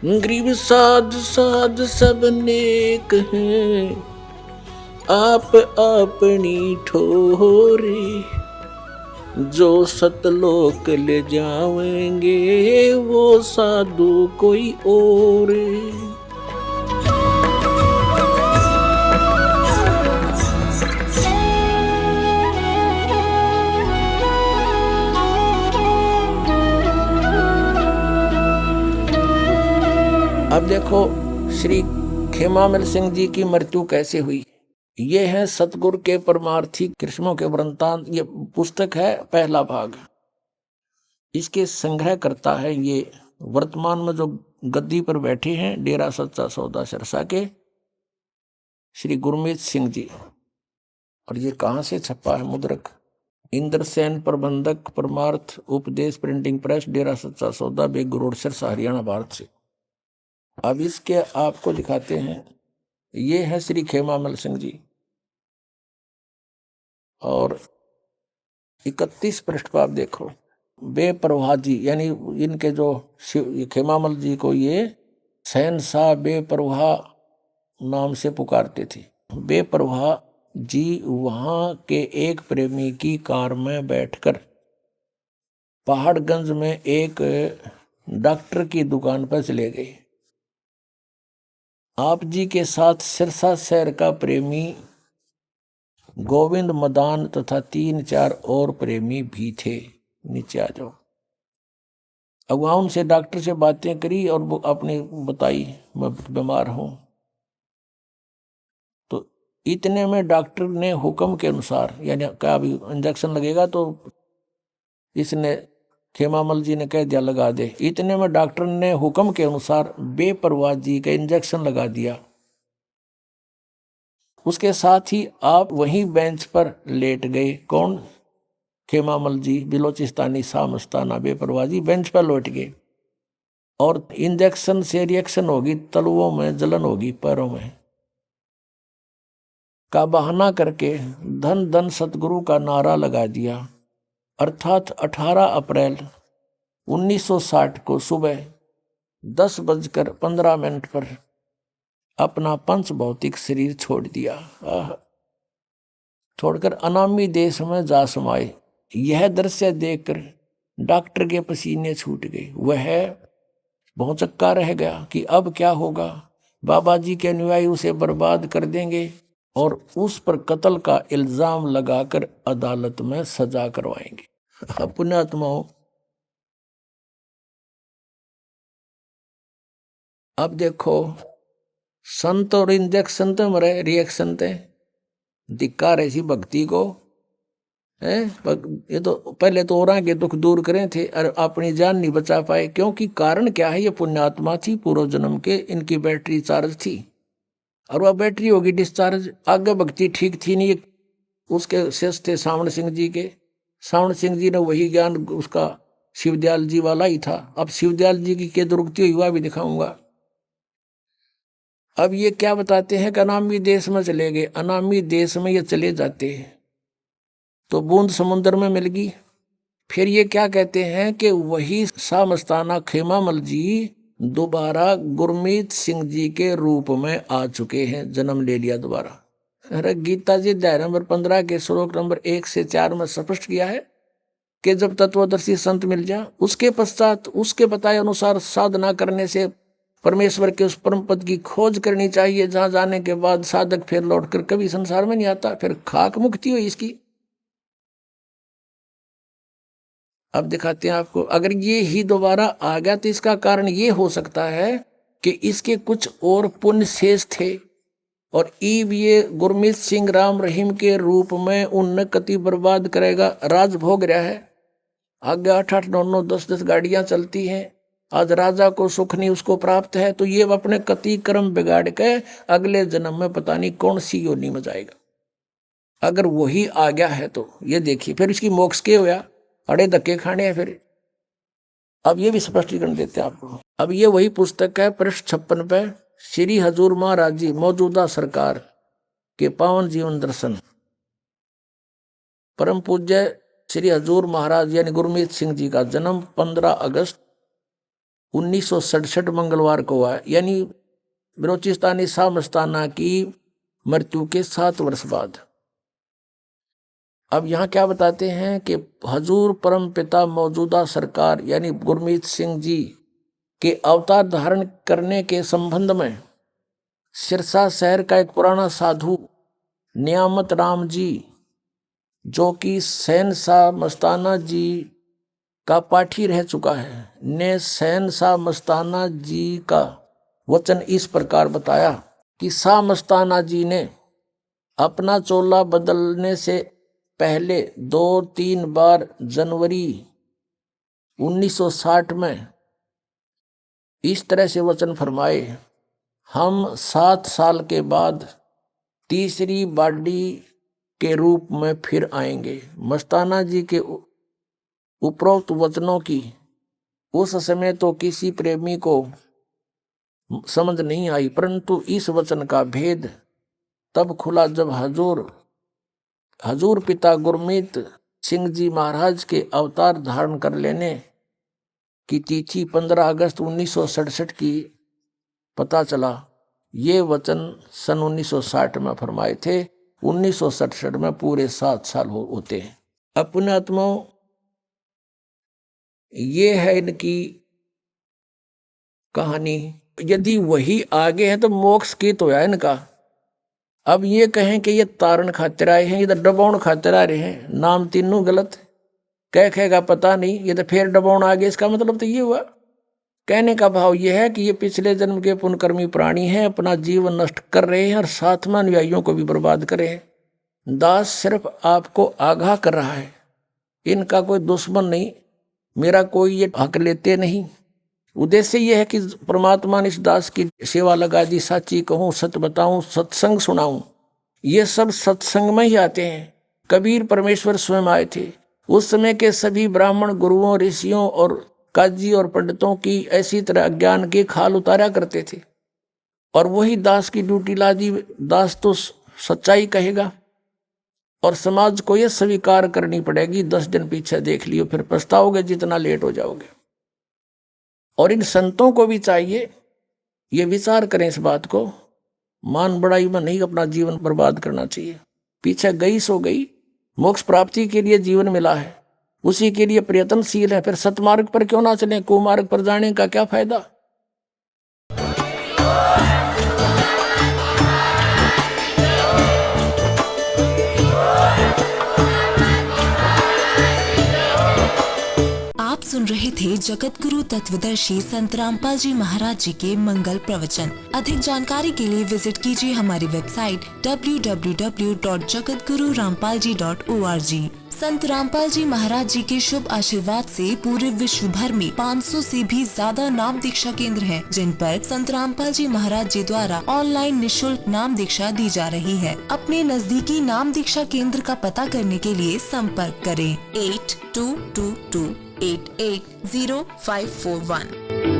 गरीब साध साध सब नेक हैं, आप अपनी ठोरे। जो सतलोक ले जावेंगे वो साधु कोई और। अब देखो श्री खेमामल सिंह जी की मृत्यु कैसे हुई। ये है सतगुरु के परमार्थी कृष्णों के वृंतांत। ये पुस्तक है, पहला भाग। इसके संग्रह करता है ये वर्तमान में जो गद्दी पर बैठे हैं डेरा सच्चा सौदा सिरसा के श्री गुरमीत सिंह जी। और ये कहाँ से छपा है मुद्रक? इंद्रसेन प्रबंधक परमार्थ उपदेश प्रिंटिंग प्रेस डेरा सच्चा सौदा बेगू रोड सिरसा हरियाणा भारत से। अब इसके आपको दिखाते हैं। ये है श्री खेमामल सिंह जी और 31 पृष्ठ पर आप देखो। बेपरवाह जी यानी इनके जो खेमामल जी को ये शहनशाह बेपरवाह नाम से पुकारते थे। बेपरवाह जी वहां के एक प्रेमी की कार में बैठकर पहाड़गंज में एक डॉक्टर की दुकान पर चले गए। आप जी के साथ सिरसा शहर का प्रेमी गोविंद मदान तथा 3-4 और प्रेमी भी थे। नीचे आ जाओ। अब वहां उनसे डॉक्टर से बातें करी और वो अपने बताई मैं बीमार हूं। तो इतने में डॉक्टर ने हुक्म के अनुसार यानी क्या अभी इंजेक्शन लगेगा तो इसने खेमामल जी ने कह दिया लगा दे। इतने में डॉक्टर ने हुक्म के अनुसार बेपरवाह जी का इंजेक्शन लगा दिया। उसके साथ ही आप वहीं बेंच पर लेट गए। कौन? खेमामल जी बिलोचिस्तानी शाह मस्ताना बेपरवाह जी बेंच पर लौट गए और इंजेक्शन से रिएक्शन होगी, तलुओं में जलन होगी, पैरों में का बहाना करके धन धन सतगुरु का नारा लगा दिया। अर्थात 18 अप्रैल 1960 को सुबह 10:15 पर अपना पंच भौतिक शरीर छोड़ दिया। छोड़कर अनामी देश में जा समाये। यह दृश्य देखकर डॉक्टर के पसीने छूट गए। वह भौचक्का रह गया कि अब क्या होगा। बाबा जी के अनुयायी उसे बर्बाद कर देंगे और उस पर कत्ल का इल्जाम लगाकर अदालत में सजा करवाएंगे। पुण्यात्माओं, अब देखो संत और इंजेक्शन तो मरे रिएक्शन थे धिक्कार ऐसी भक्ति को है। ये तो पहले तो और के दुख दूर करें थे और अपनी जान नहीं बचा पाए। क्योंकि कारण क्या है? ये पुण्यात्मा थी, पूर्व जन्म के इनकी बैटरी चार्ज थी और वह बैटरी होगी डिस्चार्ज। आगे भक्ति ठीक थी नहीं। उसके शेष थे सावण सिंह जी के। सावण सिंह जी ने वही ज्ञान उसका शिवदयाल जी वाला ही था। अब शिवदयाल जी की क्या दुर्गति हुआ भी दिखाऊंगा। अब ये क्या बताते हैं कि अनामी देश में चले गए। अनामी देश में ये चले जाते हैं तो बूंद समुद्र में मिल गई। फिर ये क्या कहते हैं कि वही शाह मस्ताना खेमामल जी दोबारा गुरमीत सिंह जी के रूप में आ चुके हैं, जन्म ले लिया दोबारा। अरे गीता जी अध्याय नंबर 15 के श्लोक नंबर 1 से 4 में स्पष्ट किया है कि जब तत्वदर्शी संत मिल जाए उसके पश्चात उसके बताए अनुसार साधना करने से परमेश्वर के उस परम पद की खोज करनी चाहिए, जहां जाने के बाद साधक फिर लौटकर कभी संसार में नहीं आता। फिर खाक मुक्ति हुई इसकी। अब दिखाते हैं आपको। अगर ये ही दोबारा आ गया तो इसका कारण ये हो सकता है कि इसके कुछ और पुण्य शेष थे और ईब ये गुरमीत सिंह राम रहीम के रूप में उन कति बर्बाद करेगा। राज भोग रहा है। आगे 8-8, 9-9, 10-10 गाड़ियां चलती हैं। आज राजा को सुख नहीं उसको प्राप्त है तो ये अपने कति कर्म बिगाड़ के अगले जन्म में पता नहीं कौन सी योनि में जाएगा। अगर वही आ गया है तो ये देखिए फिर इसकी मोक्ष के होया, अड़े धक्के खाने हैं फिर। अब ये भी स्पष्टीकरण देते हैं आपको। अब ये वही पुस्तक है पृष्ठ 56 पे श्री हजूर महाराज जी मौजूदा सरकार के पावन जीवन दर्शन। परम पूज्य श्री हजूर महाराज यानी गुरमीत सिंह जी का जन्म 15 अगस्त 1967 मंगलवार को हुआ, यानी बलोचिस्तानी शाह मस्ताना की मृत्यु के 7 वर्ष बाद। अब यहाँ क्या बताते हैं कि हजूर परम पिता मौजूदा सरकार यानी गुरमीत सिंह जी के अवतार धारण करने के संबंध में सिरसा शहर का एक पुराना साधु नियामत राम जी, जो कि शहनशाह मस्ताना जी का पाठी रह चुका है, ने शहनशाह मस्ताना जी का वचन इस प्रकार बताया कि शाह मस्ताना जी ने अपना चोला बदलने से पहले 2-3 बार जनवरी 1960 में इस तरह से वचन फरमाए, हम 7 साल के बाद तीसरी बाडी के रूप में फिर आएंगे। मस्ताना जी के उपरोक्त वचनों की उस समय तो किसी प्रेमी को समझ नहीं आई, परंतु इस वचन का भेद तब खुला जब हजूर पिता गुरमीत सिंह जी महाराज के अवतार धारण कर लेने की तिथि 15 अगस्त 1967 की पता चला। ये वचन सन 1960 में फरमाए थे, 1967 में पूरे 7 साल होते हैं। अपने आत्माओं, ये है इनकी कहानी। यदि वही आगे है तो मोक्ष की तो है इनका। अब ये कहें कि ये तारण खातिर आए हैं, ये तो डबाउन खातिर आ रहे हैं, नाम तीनों गलत। कहेगा पता नहीं, ये तो फिर डबाउन आ गया। इसका मतलब तो ये हुआ, कहने का भाव ये है कि ये पिछले जन्म के पुण्यकर्मी प्राणी हैं, अपना जीवन नष्ट कर रहे हैं और साथ में अनुयायियों को भी बर्बाद कर रहे हैं। दास सिर्फ आपको आगाह कर रहा है, इनका कोई दुश्मन नहीं, मेरा कोई ये हक लेते नहीं। उद्देश्य यह है कि परमात्मा ने इस दास की सेवा लगा दी, सच्ची कहूँ, सत्य बताऊं, सत्संग सुनाऊं। ये सब सत्संग में ही आते हैं। कबीर परमेश्वर स्वयं आए थे। उस समय के सभी ब्राह्मण गुरुओं, ऋषियों और काजी और पंडितों की ऐसी तरह अज्ञान के खाल उतारा करते थे, और वही दास की ड्यूटी ला दी। दास तो सच्चाई कहेगा और समाज को यह स्वीकार करनी पड़ेगी। 10 दिन पीछे देख लियो, फिर पछताओगे जितना लेट हो जाओगे। और इन संतों को भी चाहिए ये विचार करें इस बात को, मान बड़ाई में नहीं अपना जीवन बर्बाद करना चाहिए। पीछे गई सो गई, मोक्ष प्राप्ति के लिए जीवन मिला है, उसी के लिए प्रयत्नशील है, फिर सतमार्ग पर क्यों ना चलें? कुमार्ग पर जाने का क्या फायदा? आप सुन रहे थे जगत गुरु तत्वदर्शी संत रामपाल जी महाराज जी के मंगल प्रवचन। अधिक जानकारी के लिए विजिट कीजिए हमारी वेबसाइट www.jagatgururampalji.org। संत रामपाल जी महाराज जी के शुभ आशीर्वाद से पूरे विश्व भर में 500 से भी ज्यादा नाम दीक्षा केंद्र हैं, जिन पर संत रामपाल जी महाराज जी द्वारा ऑनलाइन निशुल्क नाम दीक्षा दी जा रही है। अपने नजदीकी नाम दीक्षा केंद्र का पता करने के लिए संपर्क करें 8222880541।